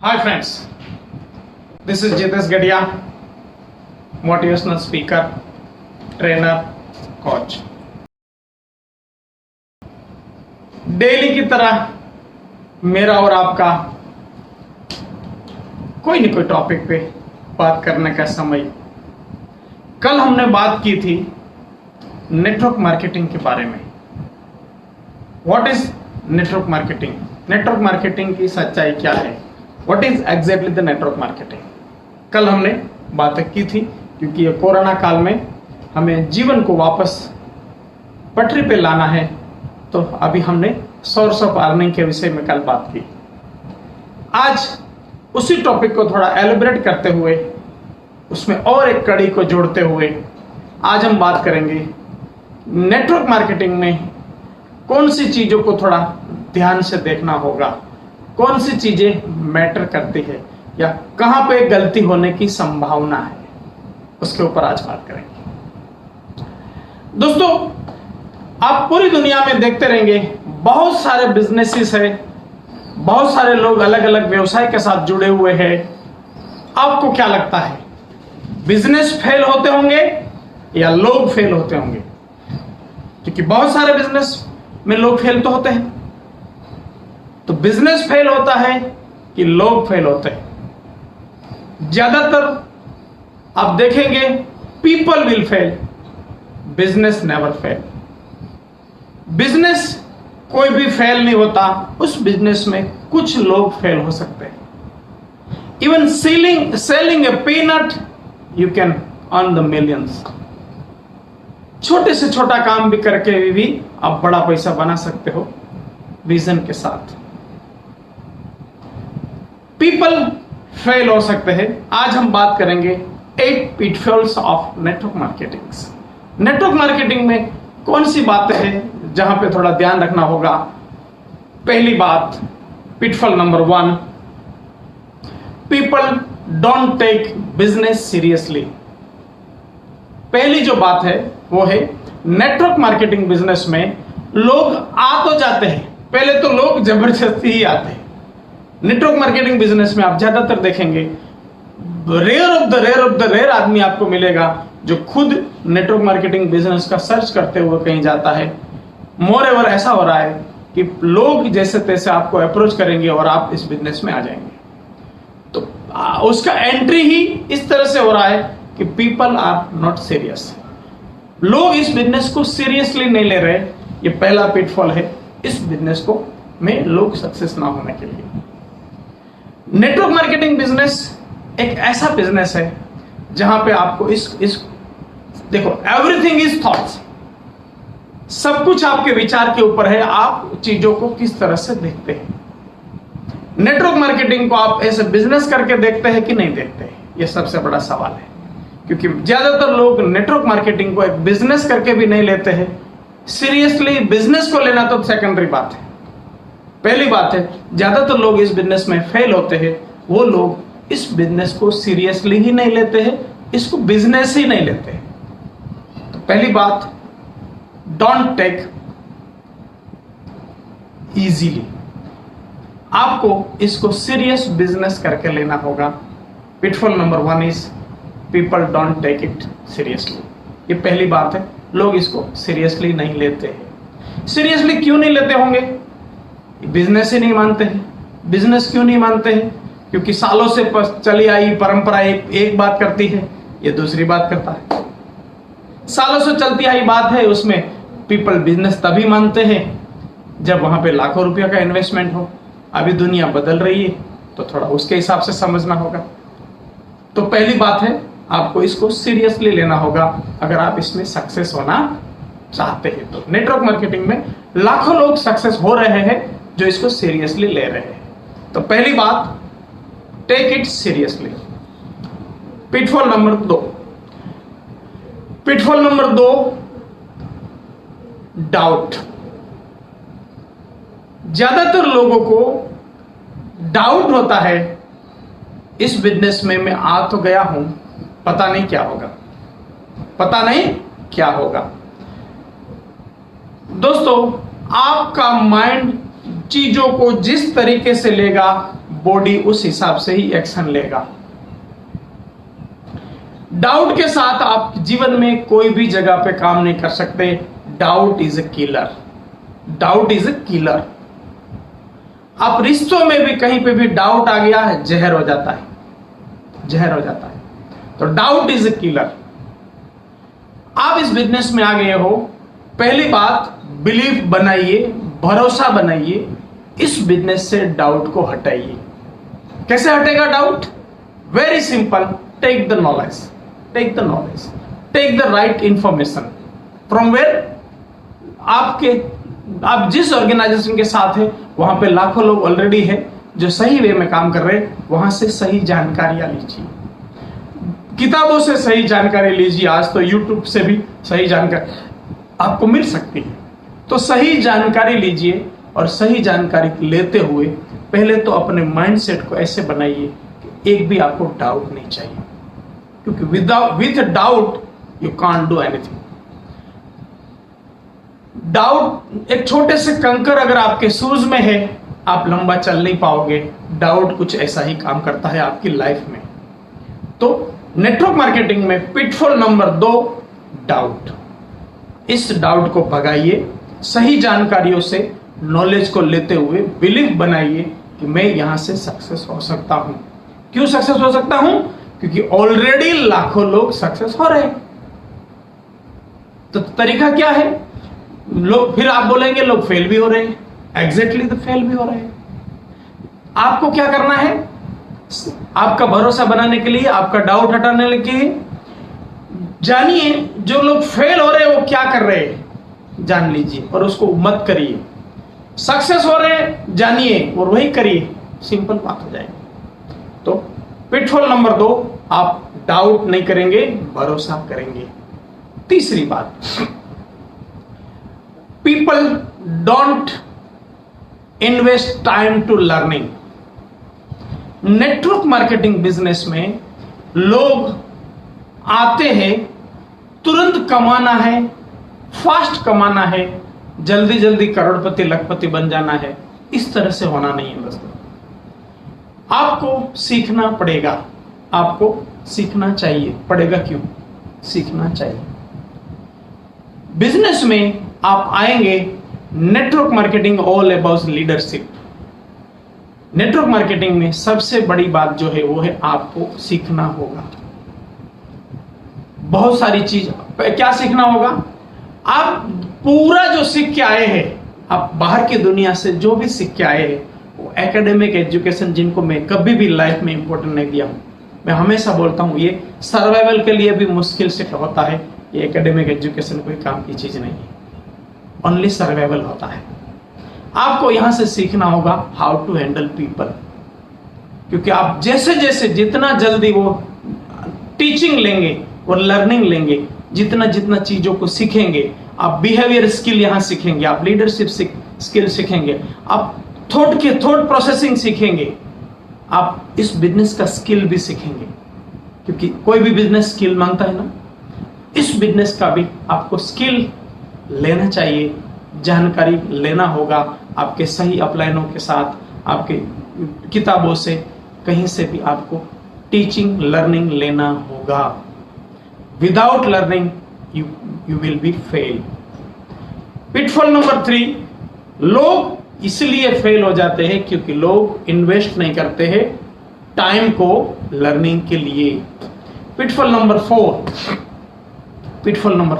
Hi friends, this is Jitesh Gadia, motivational speaker, trainer, coach. Daily की तरह मेरा और आपका कोई न कोई टॉपिक पे बात करने का समय। कल हमने बात की थी नेटवर्क मार्केटिंग के बारे में। What is network marketing? Network marketing की सच्चाई क्या है? What is exactly the network marketing? कल हमने बातें की थी, क्योंकि ये कोरोना काल में हमें जीवन को वापस पटरी पे लाना है, तो अभी हमने सोर्स ऑफ अर्निंग के विषय में कल बात की। आज उसी टॉपिक को थोड़ा एलिब्रेट करते हुए, उसमें और एक कड़ी को जोड़ते हुए आज हम बात करेंगे नेटवर्क मार्केटिंग में कौन सी चीजों को थोड़ा ध्यान से देखना होगा, कौन सी चीजें मैटर करती है या कहां पे गलती होने की संभावना है, उसके ऊपर आज बात करेंगे। दोस्तों, आप पूरी दुनिया में देखते रहेंगे, बहुत सारे बिजनेसेस है, बहुत सारे लोग अलग अलग व्यवसाय के साथ जुड़े हुए हैं। आपको क्या लगता है, बिजनेस फेल होते होंगे या लोग फेल होते होंगे? क्योंकि बहुत सारे बिजनेस में लोग फेल तो होते हैं। तो बिजनेस फेल होता है कि लोग फेल होते हैं? ज्यादातर आप देखेंगे people will fail, business never fail. Business कोई भी फेल नहीं होता, उस बिजनेस में कुछ लोग फेल हो सकते हैं। Even selling A peanut you can earn the millions. छोटे से छोटा काम भी करके भी आप बड़ा पैसा बना सकते हो विजन के साथ। पीपल फेल हो सकते हैं। आज हम बात करेंगे 8 pitfalls of network marketing. Network marketing में कौन सी बातें हैं जहां पे थोड़ा ध्यान रखना होगा? पहली बात, pitfall number 1, people don't take business seriously. पहली जो बात है वो है नेटवर्क मार्केटिंग बिजनेस में लोग आ तो जाते हैं, पहले तो लोग जबरदस्ती ही आते हैं। नेटवर्क मार्केटिंग बिजनेस में आप ज्यादातर देखेंगे रेयर ऑफ द रेयर आदमी आपको मिलेगा जो खुद नेटवर्क मार्केटिंग बिजनेस का सर्च करते हुए कहीं जाता है। मोर एवर ऐसा हो रहा है कि लोग जैसे तैसे आपको अप्रोच करेंगे और आप इस बिजनेस में आ जाएंगे। तो उसका एंट्री ही इस तरह से हो रहा है कि पीपल आर नॉट सीरियस। लोग इस बिजनेस को सीरियसली नहीं ले रहे। ये पहला पिटफॉल है इस बिजनेस को में लोग सक्सेस ना होने के लिए। नेटवर्क मार्केटिंग बिजनेस एक ऐसा बिजनेस है जहां पे आपको इस देखो, एवरीथिंग इज थॉट्स। सब कुछ आपके विचार के ऊपर है, आप चीजों को किस तरह से देखते हैं। नेटवर्क मार्केटिंग को आप ऐसे बिजनेस करके देखते हैं कि नहीं देखते, ये सबसे बड़ा सवाल है। क्योंकि ज्यादातर लोग नेटवर्क मार्केटिंग को एक बिजनेस करके भी नहीं लेते हैं सीरियसली। बिजनेस को लेना तो सेकेंडरी बात है। पहली बात है, ज्यादातर लोग इस बिजनेस में फेल होते हैं, वो लोग इस बिजनेस को सीरियसली ही नहीं लेते हैं, इसको बिजनेस ही नहीं लेते हैं। तो पहली बात, डोंट टेक इजीली। आपको इसको सीरियस बिजनेस करके लेना होगा। Pitfall number 1 is people don't take it seriously. ये पहली बात है, लोग इसको सीरियसली नहीं लेते हैं। सीरियसली क्यों नहीं लेते होंगे? बिजनेस ही नहीं मानते हैं। बिजनेस क्यों नहीं मानते हैं? क्योंकि सालों से चली आई परंपरा एक बात करती है, ये दूसरी बात करता है। सालों से चलती आई बात है, उसमें पीपल बिजनेस तभी मानते हैं जब वहां पे लाखों रुपया का इन्वेस्टमेंट हो। अभी दुनिया बदल रही है, तो थोड़ा उसके हिसाब से समझना होगा। तो पहली बात है, आपको इसको सीरियसली लेना होगा अगर आप इसमें सक्सेस होना चाहते हैं। तो नेटवर्क मार्केटिंग में लाखों लोग सक्सेस हो रहे हैं जो इसको सीरियसली ले रहे हैं। तो पहली बात, take it seriously. Pitfall number 2, doubt. ज्यादातर लोगों को डाउट होता है, इस बिजनेस में मैं आ तो गया हूं, पता नहीं क्या होगा। दोस्तों, आपका माइंड चीजों को जिस तरीके से लेगा बॉडी उस हिसाब से ही एक्शन लेगा। डाउट के साथ आप जीवन में कोई भी जगह पे काम नहीं कर सकते। Doubt is a killer, doubt is a killer. आप रिश्तों में भी कहीं पे भी डाउट आ गया है, जहर हो जाता है, जहर हो जाता है। तो डाउट इज ए किलर। आप इस बिजनेस में आ गए हो, पहली बात बिलीफ बनाइए, भरोसा बनाइए, इस बिजनेस से डाउट को हटाइए। कैसे हटेगा doubt? Very simple, take the knowledge, take the knowledge, take the right information from where. आप जिस ऑर्गेनाइजेशन के साथ है वहां पे लाखों लोग ऑलरेडी है जो सही वे में काम कर रहे हैं, वहां से सही जानकारियां लीजिए, किताबों से सही जानकारी लीजिए। आज तो यूट्यूब से भी सही जानकारी आपको मिल सकती है। तो सही जानकारी लीजिए और सही जानकारी लेते हुए पहले तो अपने माइंडसेट को ऐसे बनाइए कि एक भी आपको डाउट नहीं चाहिए, क्योंकि with doubt you can't do anything. Doubt एक छोटे से कंकर अगर आपके शूज में है, आप लंबा चल नहीं पाओगे। डाउट कुछ ऐसा ही काम करता है आपकी लाइफ में। तो नेटवर्क मार्केटिंग में पिटफॉल नंबर 2, डाउट। इस डाउट को भगाइए, सही जानकारियों से नॉलेज को लेते हुए बिलीव बनाइए कि मैं यहां से सक्सेस हो सकता हूं। क्यों सक्सेस हो सकता हूं? क्योंकि ऑलरेडी लाखों लोग सक्सेस हो रहे हैं। तो तरीका क्या है? लोग, फिर आप बोलेंगे लोग फेल भी हो रहे हैं। एग्जैक्टली, तो फेल भी हो रहे हैं। आपको क्या करना है? आपका भरोसा बनाने के लिए, आपका डाउट हटाने के लिए जानिए जो लोग फेल हो रहे हैं वो क्या कर रहे हैं, जान लीजिए और उसको मत करिए। सक्सेस हो रहे हैं, जानिए और वही करिए, सिंपल बात हो जाएगी। तो पिटफॉल नंबर 2, आप डाउट नहीं करेंगे, भरोसा करेंगे। तीसरी बात, people don't invest time to learning. Network marketing business में लोग आते हैं, तुरंत कमाना है, फास्ट कमाना है, जल्दी जल्दी करोड़पति लखपति बन जाना है। इस तरह से होना नहीं है दोस्तों। आपको सीखना पड़ेगा, आपको सीखना चाहिए। पड़ेगा क्यों? सीखना चाहिए। बिजनेस में आप आएंगे, network marketing all about leadership. Network marketing में सबसे बड़ी बात जो है वो है आपको सीखना होगा। बहुत सारी चीज, क्या सीखना होगा? आप पूरा जो सीख के आए हैं, आप बाहर की दुनिया से जो भी सीख के आए हैं, वो एकेडमिक एजुकेशन, जिनको मैं कभी भी लाइफ में इंपॉर्टेंट नहीं दिया हूं, मैं हमेशा बोलता हूं ये सर्वाइवल के लिए भी मुश्किल से होता है। ये एकेडमिक एजुकेशन कोई काम की चीज नहीं है, ओनली सर्वाइवल होता है। आपको यहां से सीखना होगा हाउ टू हैंडल पीपल, क्योंकि आप जैसे जैसे जितना जल्दी वो टीचिंग लेंगे और लर्निंग लेंगे, जितना जितना चीजों को सीखेंगे, आप बिहेवियर स्किल यहां सीखेंगे, आप लीडरशिप स्किल सीखेंगे, आप थॉट प्रोसेसिंग सीखेंगे, आप इस बिजनेस का स्किल भी सीखेंगे, क्योंकि कोई भी बिजनेस स्किल मांगता है ना। इस बिजनेस का भी आपको स्किल लेना चाहिए, जानकारी लेना होगा, आपके सही अपलाइनों के साथ, आपके किताबों से, कहीं से भी आपको टीचिंग लर्निंग लेना होगा। Without learning you will be fail. Pitfall number 3, लोग इसलिए फेल हो जाते हैं क्योंकि लोग इन्वेस्ट नहीं करते हैं टाइम को लर्निंग के लिए। पिटफॉल नंबर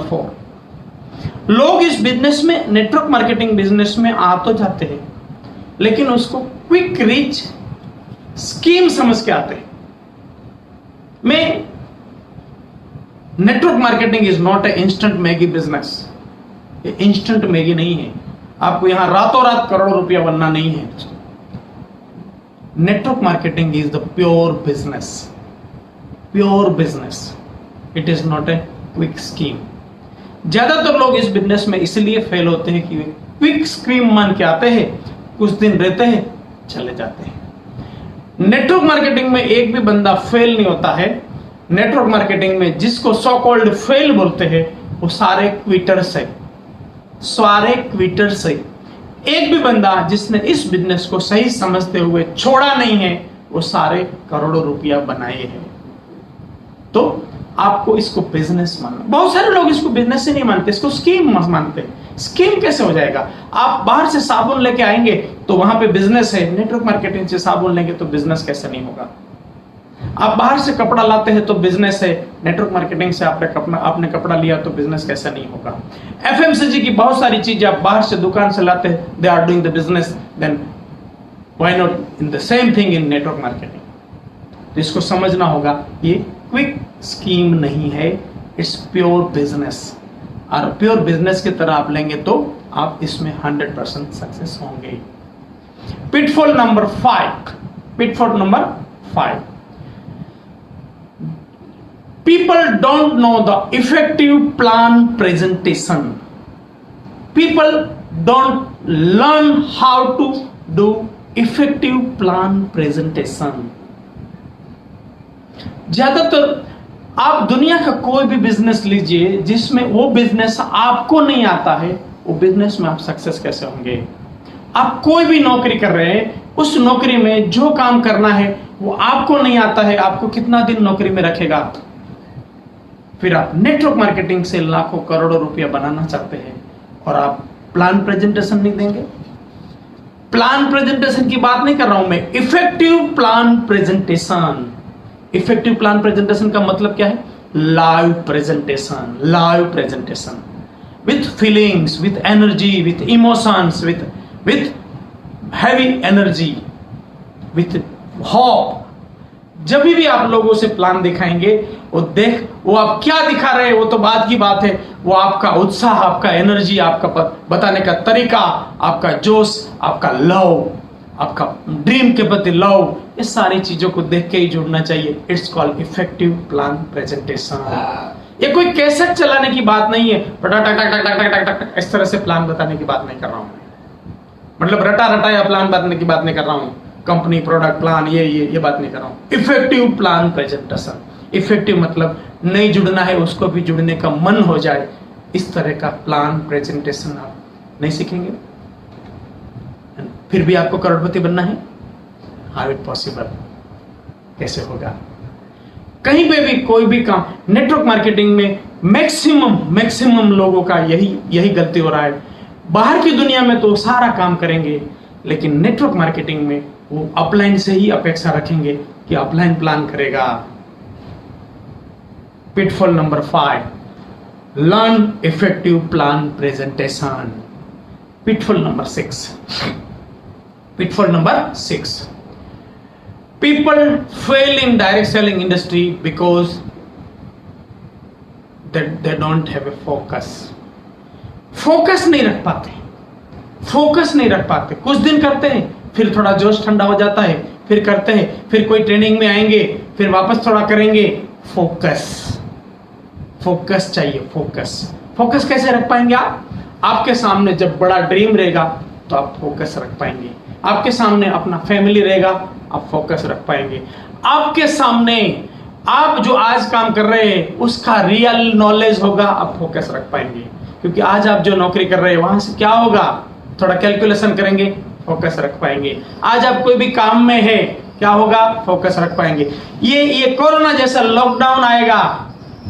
4, लोग इस बिजनेस में, नेटवर्क मार्केटिंग बिजनेस में आ तो जाते हैं, लेकिन उसको क्विक रीच स्कीम समझ के आते हैं। मैं network marketing is not a instant Maggi business. ये इंस्टेंट मैगी नहीं है, आपको यहां रातों रात करोड़ रुपया बनना नहीं है। Network marketing is the pure business, it is not a quick scheme. ज्यादातर लोग इस बिजनेस में इसलिए फेल होते हैं कि वे क्विक स्कीम मान के आते हैं, कुछ दिन रहते हैं, चले जाते हैं। नेटवर्क मार्केटिंग में एक भी बंदा फेल नहीं होता है। नेटवर्क मार्केटिंग में जिसको सो कॉल्ड फेल बोलते हैं वो सारे क्विटर्स है, एक भी बंदा जिसने इस बिजनेस को सही समझते हुए छोड़ा नहीं है, वो सारे करोड़ों रुपया बनाए हैं। तो आपको इसको बिजनेस मानना, बहुत सारे लोग इसको बिजनेस से नहीं मानते, इसको स्कीम मानते हैं। स्कीम कैसे हो जाएगा? आप बाहर से साबुन लेके आएंगे तो वहां पे बिजनेस है, नेटवर्क मार्केटिंग से साबुन लेंगे तो बिजनेस कैसे नहीं होगा? आप बाहर से कपड़ा लाते हैं तो बिजनेस है, नेटवर्क मार्केटिंग से आपने कपड़ा लिया तो बिजनेस कैसे नहीं होगा? एफएमसीजी की बहुत सारी चीजें आप बाहर से दुकान से लाते हैं, they are doing the business, then why not in the same thing in network marketing? तो इसको समझना होगा, ये क्विक स्कीम नहीं है, इट्स प्योर बिजनेस। और प्योर बिजनेस की तरह आप लेंगे तो आप इसमें 100% सक्सेस होंगे। Pitfall number 5, pitfall number 5, people don't know the effective plan presentation. People don't learn how to do effective plan presentation. ज्यादातर आप दुनिया का कोई भी बिजनेस लीजिए जिसमें वो बिजनेस आपको नहीं आता है, वो बिजनेस में आप सक्सेस कैसे होंगे? आप कोई भी नौकरी कर रहे हैं, उस नौकरी में जो काम करना है वो आपको नहीं आता है, आपको कितना दिन नौकरी में रखेगा? फिर आप नेटवर्क मार्केटिंग से लाखों करोड़ों रुपया बनाना चाहते हैं और आप प्लान प्रेजेंटेशन नहीं देंगे? प्लान प्रेजेंटेशन की बात नहीं कर रहा हूं मैं, effective plan presentation. Effective plan presentation का मतलब क्या है? Live presentation, live presentation with feelings, with energy, with emotions, with heavy energy, with hope. जब भी आप लोगों से प्लान दिखाएंगे, वो आप क्या दिखा रहे हैं वो तो बात की बात है, वो आपका उत्साह, आपका एनर्जी, आपका बताने का तरीका, आपका जोश, आपका लव, आपका ड्रीम के प्रति लव, ये सारी चीजों को देख के ही जुड़ना चाहिए। It's called effective plan presentation. ये कोई कैसेट चलाने की बात नहीं है, इस तरह से प्लान बताने की बात नहीं कर रहा हूं, मतलब रटा रटाया प्लान बताने की बात नहीं कर रहा हूं, कंपनी प्रोडक्ट प्लान ये बात नहीं कर रहा हूं। इफेक्टिव प्लान प्रेजेंटेशन, इफेक्टिव मतलब नहीं जुड़ना है उसको भी जुड़ने का मन हो जाए, इस तरह का प्लान प्रेजेंटेशन आप नहीं सीखेंगे, फिर भी आपको करोड़पति बनना है। How it possible? कैसे होगा? कहीं पे भी कोई भी काम, नेटवर्क मार्केटिंग में मैक्सिमम लोगों का यही गलती हो रहा है। बाहर की दुनिया में तो सारा काम करेंगे, लेकिन नेटवर्क मार्केटिंग में वो अपलाइन से ही अपेक्षा रखेंगे कि अपलाइन प्लान करेगा। Pitfall number 5, learn effective plan presentation. Pitfall number 6, pitfall number 6, people fail in direct selling industry because they don't have a focus. Focus नहीं रख पाते, फोकस नहीं रख पाते। कुछ दिन करते हैं, फिर थोड़ा जोश ठंडा हो जाता है, फिर करते हैं, फिर कोई ट्रेनिंग में आएंगे, फिर वापस थोड़ा करेंगे। फोकस, फोकस चाहिए, फोकस। फोकस कैसे रख पाएंगे आप? आपके सामने जब बड़ा ड्रीम रहेगा तो आप फोकस रख पाएंगे। आपके सामने अपना फैमिली रहेगा, आप फोकस रख पाएंगे। आपके सामने आप जो आज काम कर रहे हैं उसका रियल नॉलेज होगा, आप फोकस रख पाएंगे। क्योंकि आज आप जो नौकरी कर रहे हैं वहां से क्या होगा, थोड़ा कैलकुलेशन करेंगे, फोकस रख पाएंगे। आज आप कोई भी काम में है, क्या होगा, फोकस रख पाएंगे। ये कोरोना जैसा लॉकडाउन आएगा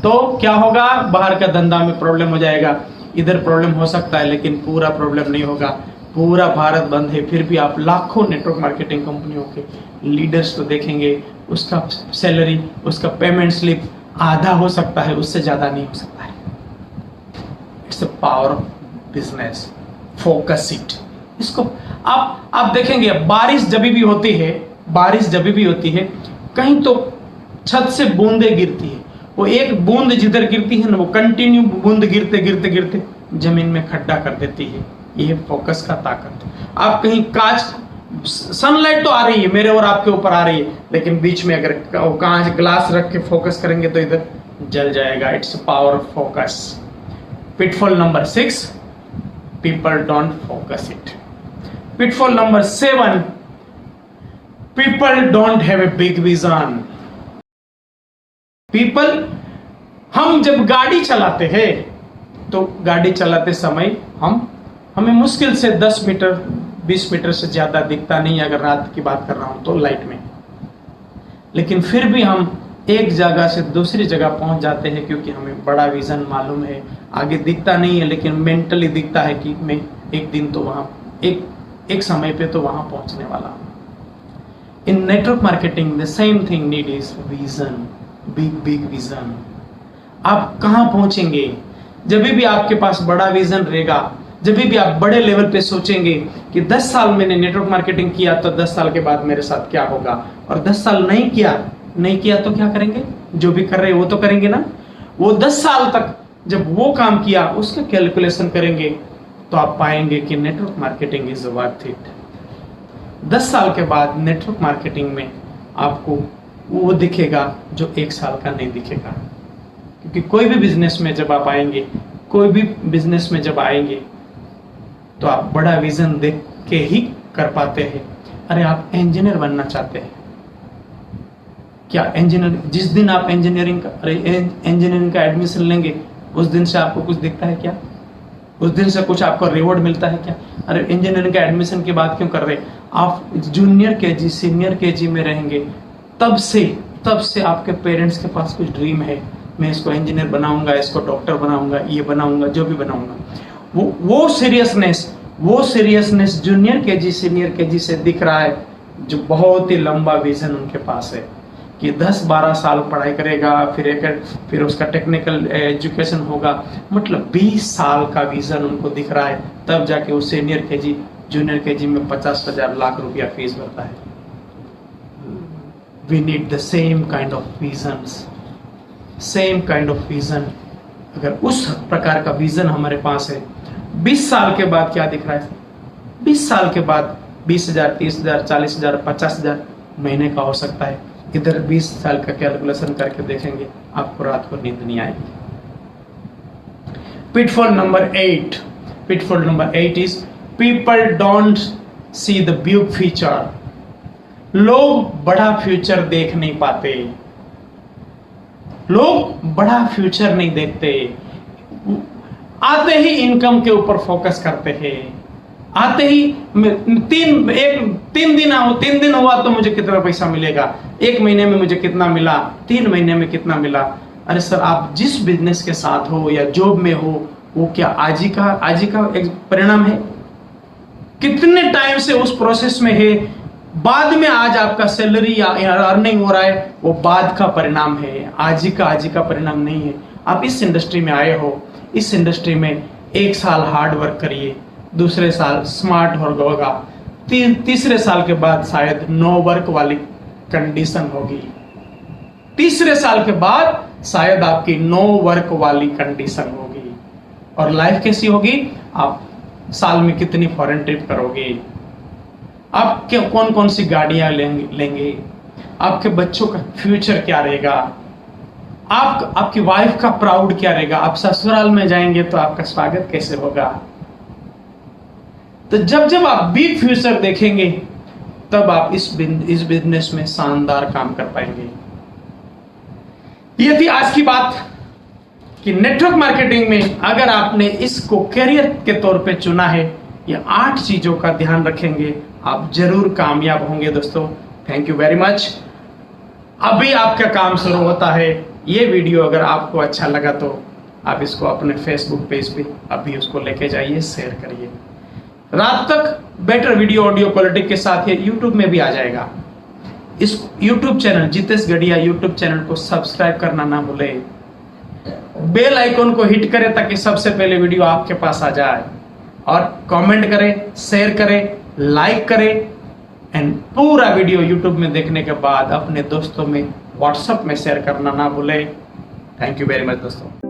तो क्या होगा, बाहर का धंधा में प्रॉब्लम हो जाएगा। इधर प्रॉब्लम हो सकता है लेकिन पूरा प्रॉब्लम नहीं होगा। पूरा भारत बंद है, फिर भी आप लाखों नेटवर्क मार्केटिंग कंपनियों के लीडर्स को देखेंगे, उसका सैलरी, उसका पेमेंट स्लिप आधा हो सकता है, उससे ज्यादा नहीं हो सकता है। It's the power of business, focus it. इसको आप देखेंगे, बारिश जब भी होती है, बारिश जब भी होती है, कहीं तो छत से बूंदे गिरती है, वो एक बूंद जिधर गिरती है ना, वो कंटिन्यू बूंद गिरते गिरते गिरते जमीन में खड्डा कर देती है। ये फोकस का ताकत। आप कहीं कांच, सनलाइट तो आ रही है, मेरे और आपके ऊपर आ रही है, लेकिन बीच में अगर कांच ग्लास रख के फोकस करेंगे तो इधर जल जाएगा। It's power of focus. Pitfall number 6, people don't focus it. Pitfall number 7, people don't have a big vision. People, हम जब गाड़ी चलाते हैं तो गाड़ी चलाते समय हम हमें मुश्किल से 10 मीटर 20 मीटर से ज़्यादा दिखता नहीं, अगर रात की बात कर रहा हूँ तो लाइट में। लेकिन फिर भी हम एक जगह से दूसरी जगह पहुंच जाते हैं, क्योंकि हमें बड़ा विजन मालूम है। आगे दिखता नहीं है, लेकिन मेंटली दिखता है कि मैं एक दिन तो वहाँ एक समय पे तो वहाँ पहुँचने वाला हूँ। In network marketing the same thing need is vision, big vision. आप कहाँ पहुँचेंगे? जब भी आपके पास बड़ा विजन रहेगा, जब भी आप बड़े लेवल पे सोचेंगे कि 10 साल मैंने नेटवर्क मार्केटिंग किया तो 10 साल के बाद मेरे साथ क्या होगा, और 10 साल नहीं किया तो क्या करेंगे? जो भी कर रहे हैं वो तो करेंगे ना। वो 10 साल तक जब वो काम किया उसका कैलकुलेशन करेंगे तो आप पाएंगे कि network marketing is worth it. 10 साल के बाद नेटवर्क मार्केटिंग में आपको वो दिखेगा जो 1 साल का नहीं दिखेगा। क्योंकि कोई भी बिजनेस में जब आप आएंगे, तो आप बड़ा विजन देख के ही कर पाते हैं। अरे आप इंजीनियर बनना चाहते हैं, क्या इंजीनियर, जिस दिन आप इंजीनियरिंग का एडमिशन लेंगे उस दिन से आपको कुछ दिखता है क्या? उस दिन से कुछ आपको रिवॉर्ड मिलता है क्या? अरे इंजीनियरिंग का एडमिशन की बात क्यों कर रहे? आप जूनियर केजी सीनियर केजी में रहेंगे, तब से आपके पेरेंट्स के पास कुछ ड्रीम है, मैं इसको इंजीनियर बनाऊंगा, इसको डॉक्टर बनाऊंगा, ये बनाऊंगा, जो भी बनाऊंगा। वो seriousness junior KG senior KG से दिख रहा है, जो बहुत ही लंबा विजन उनके पास है कि 10-12 साल पढ़ाई करेगा, फिर उसका टेक्निकल एजुकेशन होगा, मतलब 20 साल का विजन उनको दिख रहा है। तब जाके वो सीनियर केजी जूनियर केजी में 50,000 लाख रुपया फीस भरता है। We need the same kind of vision. अगर उस प्रकार का विजन हमारे पास है, 20 साल के बाद क्या दिख रहा है? 20 साल के बाद 20,000 30,000 40,000 50,000 महीने का हो सकता है। इधर 20 साल का कैलकुलेशन करके देखेंगे, आपको रात को नींद नहीं आएगी। Pitfall number 8 is people don't see the big future. लोग बड़ा फ्यूचर देख नहीं पाते, लोग बड़ा फ्यूचर नहीं देखते। आते ही इनकम के ऊपर फोकस करते हैं, आते ही 3 दिन हुआ तो मुझे कितना पैसा मिलेगा, 1 महीने में मुझे कितना मिला, 3 महीने में कितना मिला। अरे सर, आप जिस बिजनेस के साथ हो या जॉब में हो, वो क्या आज ही का एक परिणाम है? कितने टाइम से उस प्रोसेस में है, बाद में आज आपका सैलरी या अर्निंग हो रहा है, वो बाद का परिणाम है, आज ही का परिणाम नहीं है। आप इस इंडस्ट्री में आए हो, इस इंडस्ट्री में 1 साल हार्ड वर्क करिए, दूसरे साल स्मार्ट होगा, तीसरे साल के बाद शायद नो वर्क वाली कंडीशन होगी, तीसरे साल के बाद शायद आपकी नो वर्क वाली कंडीशन होगी। और लाइफ कैसी होगी? आप साल में कितनी फॉरेन ट्रिप करोगे, आप कौन कौन सी गाड़ियां लेंगे, आपके बच्चों का फ्यूचर क्या रहेगा, आपकी वाइफ का प्राउड क्या रहेगा, आप ससुराल में जाएंगे तो आपका स्वागत कैसे होगा। तो जब आप बिग फ्यूचर देखेंगे, तब आप इस बिजनेस में शानदार काम कर पाएंगे। ये थी आज की बात कि नेटवर्क मार्केटिंग में अगर आपने इसको करियर के तौर पे चुना है, ये 8 चीजों का ध्यान रखेंगे, आप जरूर कामयाब होंगे दोस्तों। Thank you very much. अभी आपका काम शुरू होता है। ये वीडियो अगर आपको अच्छा लगा तो आप इसको अपने फेसबुक पेज पे अभी उसको लेके जाइए, शेयर करिए। रात तक बेटर वीडियो ऑडियो क्वालिटी के साथ ये यूट्यूब में भी आ जाएगा। इस यूट्यूब चैनल जितेश गढ़िया यूट्यूब चैनल को सब्सक्राइब करना ना भूले, बेल आइकन को हिट करें ताकि सबसे पहले वीडियो आपके पास आ जाए, और कमेंट करें, शेयर करें, लाइक करें, एंड पूरा वीडियो यूट्यूब में देखने के बाद अपने दोस्तों में व्हाट्सएप में शेयर करना ना भूले। थैंक यू वेरी मच दोस्तों।